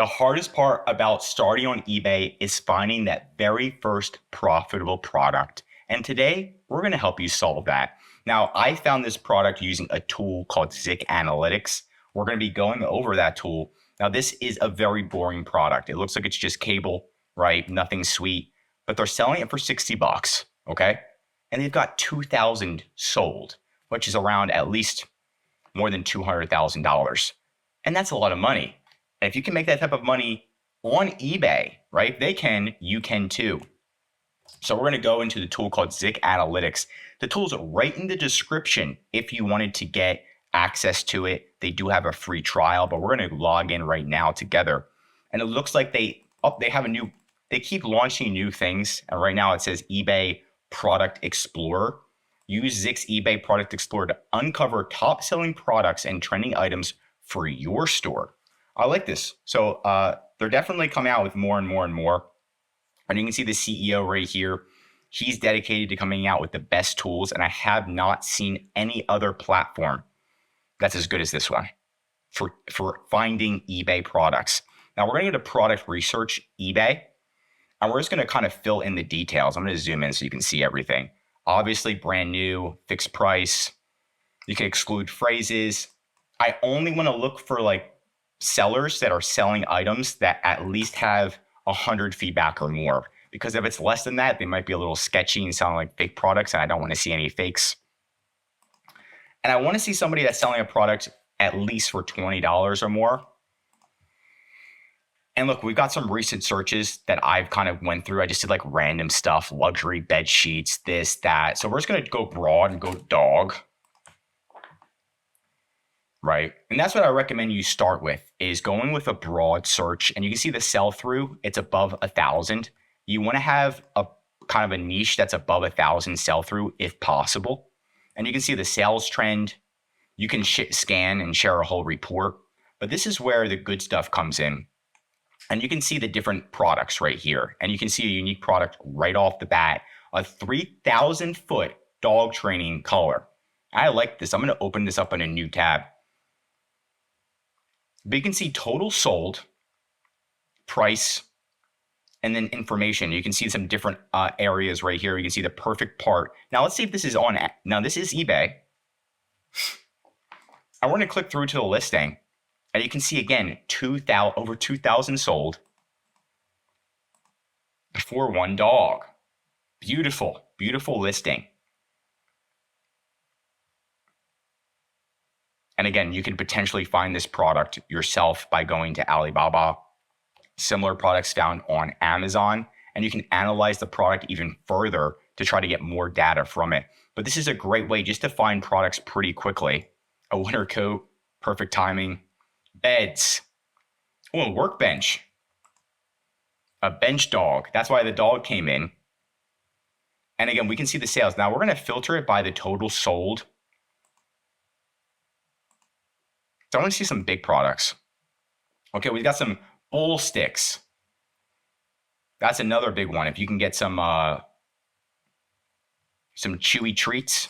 The hardest part about starting on eBay is finding that very first profitable product. And today, we're going to help you solve that. Now, I found this product using a tool called Zik Analytics. We're going to be going over that tool. Now, this is a very boring product. It looks like it's just cable, right? Nothing sweet, but they're selling it for 60 bucks, okay? And they've got 2,000 sold, which is around at least more than $200,000. And that's a lot of money. And if you can make that type of money on eBay, right? If they can, you can too. So we're going to go into the tool called Zik Analytics. The tool's right in the description if you wanted to get access to it. They do have a free trial, but we're going to log in right now together. And it looks like they keep launching new things. And right now it says eBay Product Explorer. Use Zik's eBay Product Explorer to uncover top selling products and trending items for your store. I like this. So they're definitely coming out with more and more and more. And you can see the CEO right here. He's dedicated to coming out with the best tools. And I have not seen any other platform that's as good as this one for finding eBay products. Now we're going to go to product research eBay. And we're just going to kind of fill in the details. I'm going to zoom in so you can see everything. Obviously, brand new, fixed price. You can exclude phrases. I only want to look for like sellers that are selling items that at least have 100 feedback or more. Because if it's less than that, they might be a little sketchy and sound like fake products, and I don't want to see any fakes. And I want to see somebody that's selling a product at least for $20 or more. And look, we've got some recent searches that I've kind of went through. I just did like random stuff, luxury bed sheets, this, that. So we're just going to go broad and go dog. Right. And that's what I recommend you start with, is going with a broad search. And you can see the sell through, it's above 1,000. You want to have a kind of a niche that's above 1,000 sell through if possible. And you can see the sales trend. You can scan and share a whole report. But this is where the good stuff comes in. And you can see the different products right here. And you can see a unique product right off the bat, a 3,000 foot dog training collar. I like this. I'm going to open this up in a new tab. But you can see total sold, price, and then information. You can see some different areas right here. You can see the perfect part. Now let's see if this is on. Now this is eBay. I want to click through to the listing, and you can see again, over 2,000 sold for one dog. Beautiful, beautiful listing. And again, you can potentially find this product yourself by going to Alibaba. Similar products found on Amazon. And you can analyze the product even further to try to get more data from it. But this is a great way just to find products pretty quickly. A winter coat, perfect timing. Beds. Oh, a workbench. A bench dog. That's why the dog came in. And again, we can see the sales. Now we're going to filter it by the total sold. So I want to see some big products. Okay, we've got some bowl sticks. That's another big one. If you can get some chewy treats.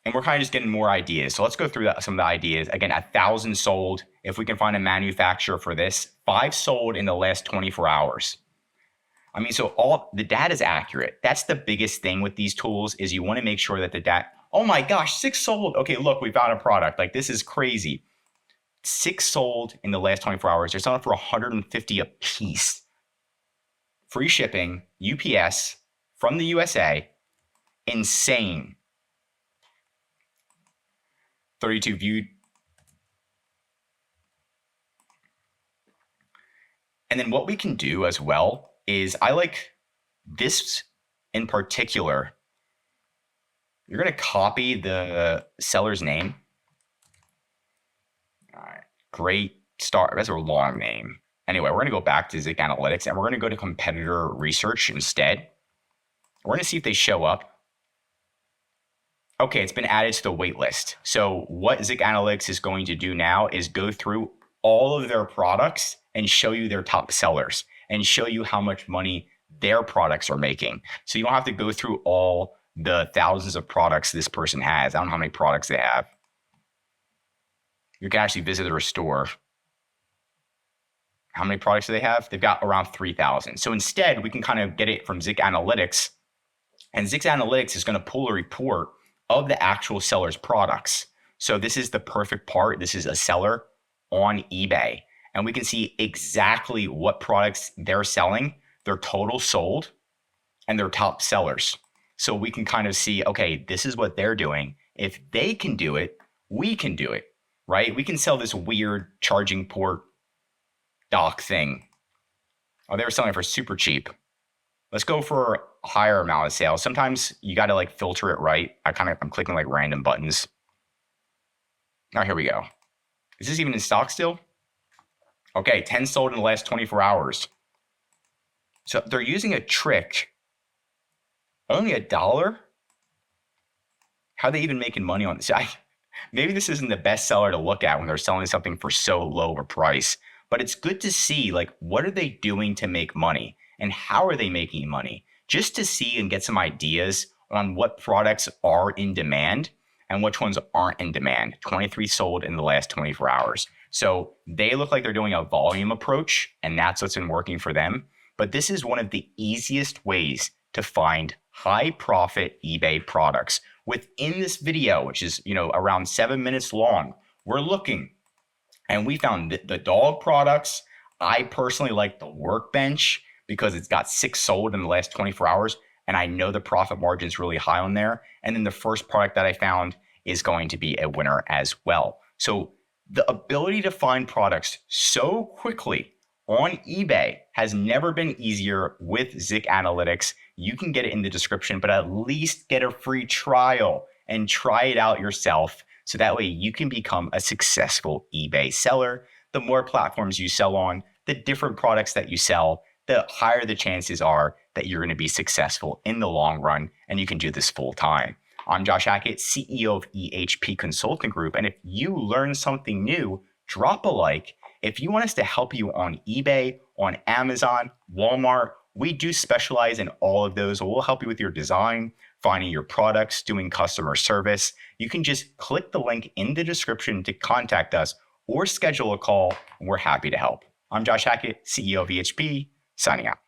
And we're kind of just getting more ideas. So let's go through some of the ideas. Again, 1,000 sold. If we can find a manufacturer for this, 5 sold in the last 24 hours. I mean, so all the data is accurate. That's the biggest thing with these tools, is you want to make sure that the data. Oh my gosh, 6 sold. Okay, look, we found a product. Like, this is crazy. 6 sold in the last 24 hours. They're selling for $150 a piece. Free shipping, UPS, from the USA. Insane. 32 viewed. And then what we can do as well is, I like this in particular. You're going to copy the seller's name. All right, great start. That's a long name. Anyway, we're going to go back to Zik Analytics, and we're going to go to competitor research instead. We're going to see if they show up. Okay, it's been added to the wait list. So what Zik Analytics is going to do now is go through all of their products and show you their top sellers and show you how much money their products are making. So you don't have to go through all the thousands of products this person has. I don't know how many products they have. You can actually visit their store. How many products do they have? They've got around 3,000. So instead, we can kind of get it from Zik Analytics. And Zik Analytics is going to pull a report of the actual seller's products. So this is the perfect part. This is a seller on eBay. And we can see exactly what products they're selling, their total sold, and their top sellers. So we can kind of see, okay, this is what they're doing. If they can do it, we can do it, right? We can sell this weird charging port dock thing. Oh, they were selling it for super cheap. Let's go for a higher amount of sales. Sometimes you got to like filter it right. I'm clicking like random buttons. Now here we go. Is this even in stock still? Okay, 10 sold in the last 24 hours. So they're using a trick. Only $1? How are they even making money on this? Maybe this isn't the best seller to look at when they're selling something for so low a price, but it's good to see like what are they doing to make money and how are they making money, just to see and get some ideas on what products are in demand and which ones aren't in demand. 23 sold in the last 24 hours. So they look like they're doing a volume approach and that's what's been working for them. But this is one of the easiest ways to find high profit eBay products. Within this video, which is, around 7 minutes long, we're looking and we found the dog products. I personally like the workbench because it's got 6 sold in the last 24 hours. And I know the profit margin is really high on there. And then the first product that I found is going to be a winner as well. So the ability to find products so quickly on eBay has never been easier with Zik Analytics. You can get it in the description, but at least get a free trial and try it out yourself. So that way you can become a successful eBay seller. The more platforms you sell on, the different products that you sell, the higher the chances are that you're going to be successful in the long run, and you can do this full time. I'm Josh Hackett, CEO of EHP Consulting Group, and if you learn something new, drop a like. If you want us to help you on eBay, on Amazon, Walmart, we do specialize in all of those. We'll help you with your design, finding your products, doing customer service. You can just click the link in the description to contact us or schedule a call, and we're happy to help. I'm Josh Hackett, CEO of EHP, signing out.